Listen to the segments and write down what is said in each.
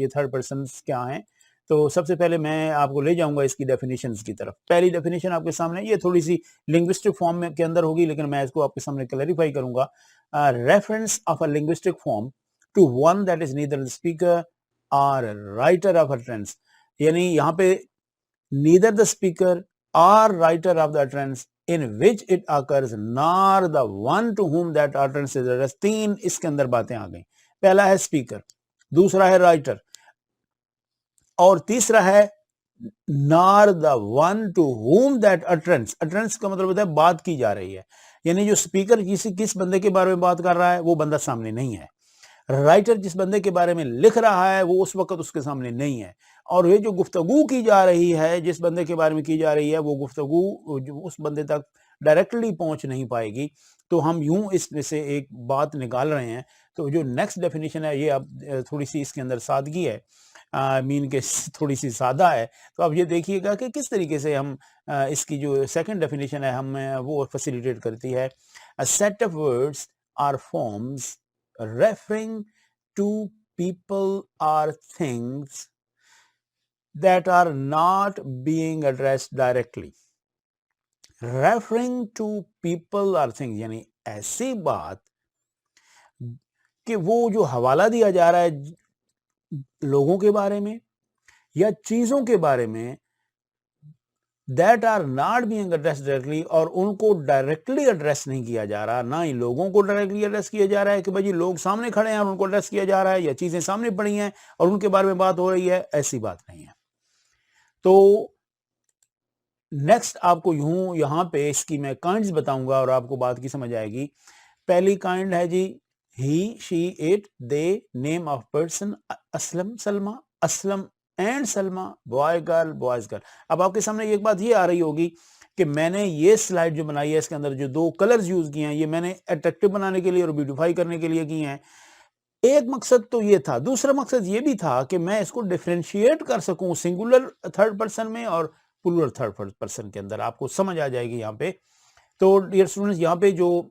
یہ third persons کیا ہیں. تو سب سے پہلے میں آپ کو لے جاؤں گا اس کی ڈیفینیشنز کی طرف. پہلی ڈیفینیشن آپ کے سامنے یہ تھوڑی سی لنگوسٹک فارم میں کے اندر ہوگی, لیکن میں اس کو آپ کے سامنے کلیریفائی کروں گا. Reference of a linguistic form to one that is neither the speaker or writer of utterance. یعنی یہاں پہ neither the speaker or writer of the utterance in which it occurs nor the one to whom that utterance is addressed. تین اس کے اندر باتیں آ گئیں. پہلا ہے speaker, دوسرا ہے writer, اور تیسرا ہے nor the one to whom that utterance. utterance کا مطلب ہوتا ہے بات کی جا رہی ہے, یعنی جو اسپیکر کس بندے کے بارے میں بات کر رہا ہے وہ بندہ سامنے نہیں ہے. رائٹر جس بندے کے بارے میں لکھ رہا ہے وہ اس وقت اس کے سامنے نہیں ہے. اور یہ جو گفتگو کی جا رہی ہے جس بندے کے بارے میں کی جا رہی ہے وہ گفتگو اس بندے تک ڈائریکٹلی پہنچ نہیں پائے گی. تو ہم یوں اس میں سے ایک بات نکال رہے ہیں. تو جو نیکسٹ ڈیفینیشن ہے یہ اب تھوڑی سی اس کے اندر سادگی ہے, مین کے تھوڑی سی سادہ ہے. تو اب یہ دیکھیے گا کہ کس طریقے سے ہم اس کی جو سیکنڈ ڈیفینیشن ہے ہم وہ فیسیلیٹیٹ کرتی ہے. A set of words or forms referring to people or things that are not being addressed directly. Referring to people or things یعنی ایسی بات کہ وہ جو حوالہ دیا جا رہا ہے لوگوں کے بارے میں یا چیزوں کے بارے میں, that are not being addressed directly, اور ان کو ڈائریکٹلی ایڈریس نہیں کیا جا رہا. نہ ہی لوگوں کو ڈائریکٹلی ایڈریس کیا جا رہا ہے کہ بھائی لوگ سامنے کھڑے ہیں اور ان کو ایڈریس کیا جا رہا ہے, یا چیزیں سامنے پڑی ہیں اور ان کے بارے میں بات ہو رہی ہے. ایسی بات نہیں ہے. تو نیکسٹ آپ کو یہاں پہ اس کی میں کائنڈز بتاؤں گا اور آپ کو بات کی سمجھ آئے گی. پہلی کائنڈ ہے جی he, she, it, they, name of person, Aslam, Salma, Aslam and Salma, boy girl, boys girl. اب آپ کے سامنے ایک بات یہ آ رہی ہوگی کہ میں نے یہ سلائیڈ جو بنائی ہے اس کے اندر جو دو کلرز یوز کیے ہیں یہ میں نے اٹریکٹیو بنانے کے لیے اور بیوٹیفائی کرنے کے لیے کی ہیں. ایک مقصد تو یہ تھا. دوسرا مقصد یہ بھی تھا کہ میں اس کو ڈیفرینشیٹ کر سکوں سنگولر تھرڈ پرسن میں اور پلورل تھرڈ پرسن کے اندر. آپ کو سمجھ آ جائے گی یہاں پہ. تو ڈیئر اسٹوڈنٹس یہاں پہ جو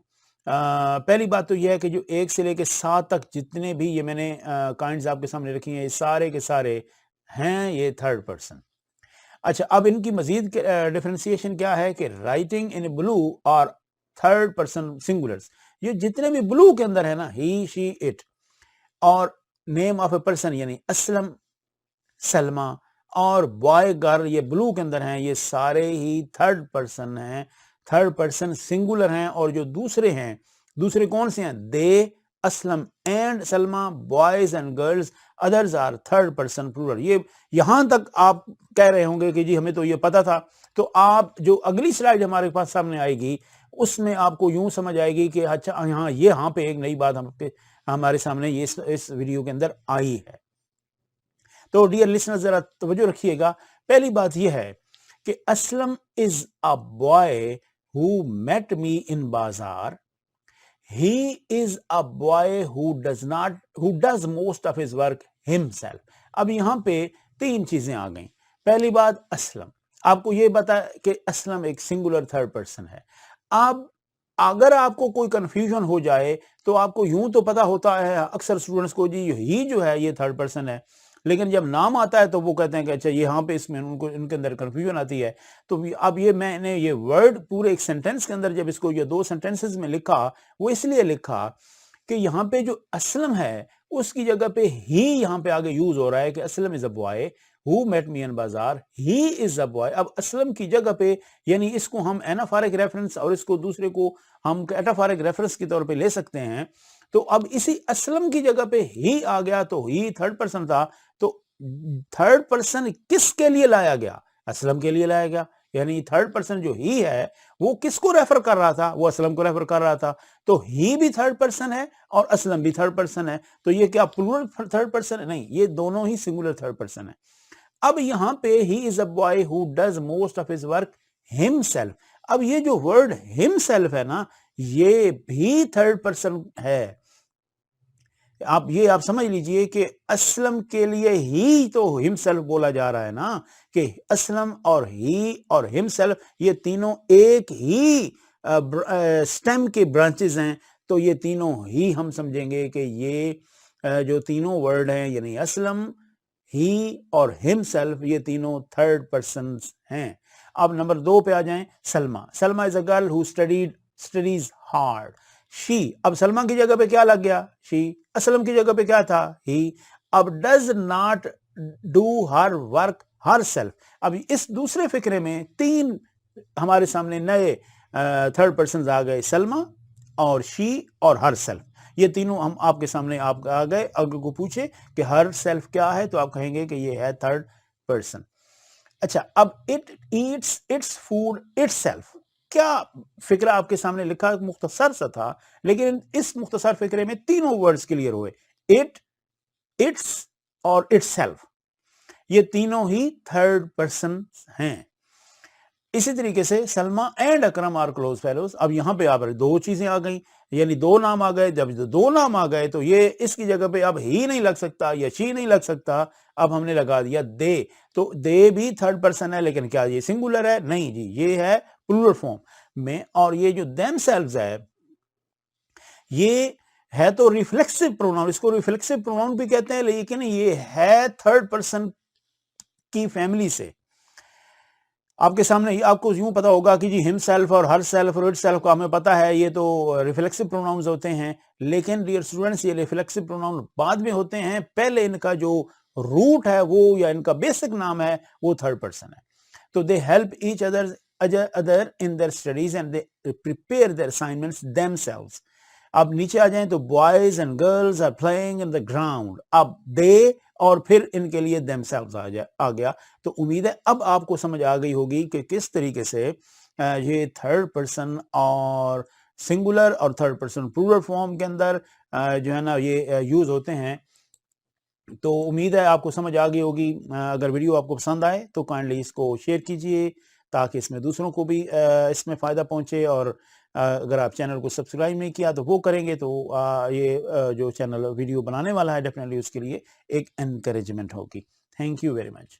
پہلی بات تو یہ ہے کہ جو 1 سے لے کے 7 تک جتنے بھی یہ میں نے کائنڈز آپ کے سامنے رکھی ہیں یہ سارے کے سارے ہیں یہ تھرڈ پرسن. اچھا, اب ان کی مزید ڈیفرنسیشن کیا ہے کہ رائٹنگ ان بلو اور تھرڈ پرسن سنگولرز, یہ جتنے بھی بلو کے اندر ہے نا, ہی, شی, اٹ, اور نیم آف اے پرسن یعنی اسلم, سلمہ, اور بوائے گرل یہ بلو کے اندر ہیں, یہ سارے ہی تھرڈ پرسن ہیں, تھرڈ پرسن سنگولر ہیں. اور جو دوسرے ہیں, دوسرے کون سے ہیں؟ They, Aslam and Salma, boys and girls, others are third person plural. یہ یہاں تک آپ کہہ رہے ہوں گے کہ جی ہمیں تو یہ پتا تھا. تو آپ جو اگلی سلائیڈ ہمارے پاس سامنے آئے گی اس میں آپ کو یوں سمجھ آئے گی کہ اچھا یہاں پہ ایک نئی بات ہمارے سامنے اس ویڈیو کے اندر آئی ہے. تو ڈیئر لسنر ذرا توجہ رکھیے گا. پہلی بات یہ ہے کہ Aslam is a boy who met me in بازار. He is a boy who does most of his work himself. اب یہاں پہ 3 چیزیں آ گئیں. پہلی بات اسلم, آپ کو یہ بتا کہ اسلم ایک سنگولر تھرڈ پرسن ہے. اب اگر آپ کو کوئی کنفیوژن ہو جائے تو آپ کو یوں تو پتا ہوتا ہے اکثر اسٹوڈنٹس کو جی ہی جو ہے یہ تھرڈ پرسن ہے, لیکن جب نام آتا ہے تو وہ کہتے ہیں کہ اچھا یہاں پہ اس میں ان کے اندر کنفیوژن آتی ہے. تو اب یہ میں نے یہ ورڈ پورے ایک سینٹینس کے اندر جب اس کو یہ 2 سینٹینسز میں لکھا, وہ اس لیے لکھا کہ یہاں پہ جو اسلم ہے اس کی جگہ پہ ہی یہاں پہ آگے یوز ہو رہا ہے کہ Aslam is a boy who met me in بازار, he is a boy. اب اسلم کی جگہ پہ یعنی اس کو ہم اینافارک ریفرنس اور اس کو دوسرے کو ہم ایٹافارک ریفرنس کے طور پہ لے سکتے ہیں. تو اب اسی اسلم کی جگہ پہ ہی آ گیا تو ہی تھرڈ پرسن تھا. تو تھرڈ پرسن کس کے لیے لایا گیا؟ اسلم کے لیے لایا گیا. یعنی تھرڈ پرسن جو ہی ہے وہ کس کو ریفر کر رہا تھا؟ وہ اسلم کو ریفر کر رہا تھا. تو ہی بھی تھرڈ پرسن ہے اور اسلم بھی تھرڈ پرسن ہے. تو یہ کیا پلورل تھرڈ پرسن ہے؟ نہیں, یہ دونوں ہی سنگولر تھرڈ پرسن ہے. اب یہاں پہ he is a boy who does most of his work himself. اب یہ جو ورڈ ہم سیلف ہے نا یہ بھی تھرڈ پرسن ہے. آپ سمجھ لیجئے کہ اسلم کے لیے ہی تو ہم سیلف بولا جا رہا ہے نا, کہ اسلم اور ہی اور ہم سیلف یہ تینوں ایک ہی سٹیم کے برانچز ہیں. تو یہ تینوں ہی ہم سمجھیں گے کہ یہ جو تینوں ورڈ ہیں یعنی اسلم, ہی اور himself یہ تینوں تھرڈ پرسنز ہیں. اب نمبر 2 پہ آ جائیں. Salma is a girl who studies hard. She, اب سلما کی جگہ پہ کیا لگ گیا؟ شی. اسلم کی جگہ پہ کیا تھا؟ ہی. اب does not do Hare work her self. اب اس دوسرے فقرے میں 3 ہمارے سامنے نئے تھرڈ پرسنز آ گئے، سلما اور شی اور ہر سیلف. یہ تینوں ہم آپ کے سامنے آپ آ گئے. اگر کو پوچھے کہ ہر سیلف کیا ہے تو آپ کہیں گے کہ یہ ہے تھرڈ پرسن. اچھا، اب it eats its food itself. کیا فکرہ آپ کے سامنے لکھا؟ مختصر سا تھا، لیکن اس مختصر فکرے میں تینوں ورڈز کلیئر ہوئے. اٹ، اٹس اور اٹ سیلف، یہ تینوں ہی تھرڈ پرسن ہیں. اسی طریقے سے Salma and Akram are close fellows. اب یہاں پہ آپ 2 چیزیں آ گئیں، یعنی 2 نام آ گئے. جب 2 نام آ گئے تو یہ اس کی جگہ پہ اب ہی نہیں لگ سکتا یا شی نہیں لگ سکتا. اب ہم نے لگا دیا دے. تو دے بھی تھرڈ پرسن ہے، لیکن کیا یہ سنگولر ہے؟ نہیں جی، یہ ہے پلورل فارم میں. اور یہ جو دیم سیلوز ہے یہ ہے تو ریفلیکسو پروناؤن، اس کو ریفلیکسو پروناؤن بھی کہتے ہیں، لیکن یہ ہے تھرڈ پرسن کی فیملی سے. آپ کے سامنے آپ کو یوں پتا ہوگا کہ جی ہم سیلف اور ہر سیلف اور اٹ سیلف کو ہمیں پتا ہے یہ تو ریفلیکسو پروناؤنز ہوتے ہیں. لیکن ڈیئر اسٹوڈنٹس، یہ ریفلیکسو پروناؤن بعد میں ہوتے ہیں. پہلے ان کا جو روٹ ہے وہ یا ان کا بیسک نام ہے وہ تھرڈ پرسن ہے. تو they help each other in their studies and they prepare their assignments themselves. اب نیچے آ جائیں تو boys and girls are playing in the ground. اب دے اور پھر ان کے لیے دیم سیلوز آ گیا. تو امید ہے اب آپ کو سمجھ آ گئی ہوگی کہ کس طریقے سے یہ تھرڈ پرسن اور سنگولر اور تھرڈ پرسن پلورل فارم کے اندر جو ہے نا یہ یوز ہوتے ہیں. تو امید ہے آپ کو سمجھ آ گئی ہوگی. اگر ویڈیو آپ کو پسند آئے تو کائنڈلی اس کو شیئر کیجئے تاکہ اس میں دوسروں کو بھی اس میں فائدہ پہنچے. اور اگر آپ چینل کو سبسکرائب نہیں کیا تو وہ کریں گے تو یہ جو چینل ویڈیو بنانے والا ہے ڈیفینیٹلی اس کے لیے ایک انکریجمنٹ ہوگی. Thank you very much.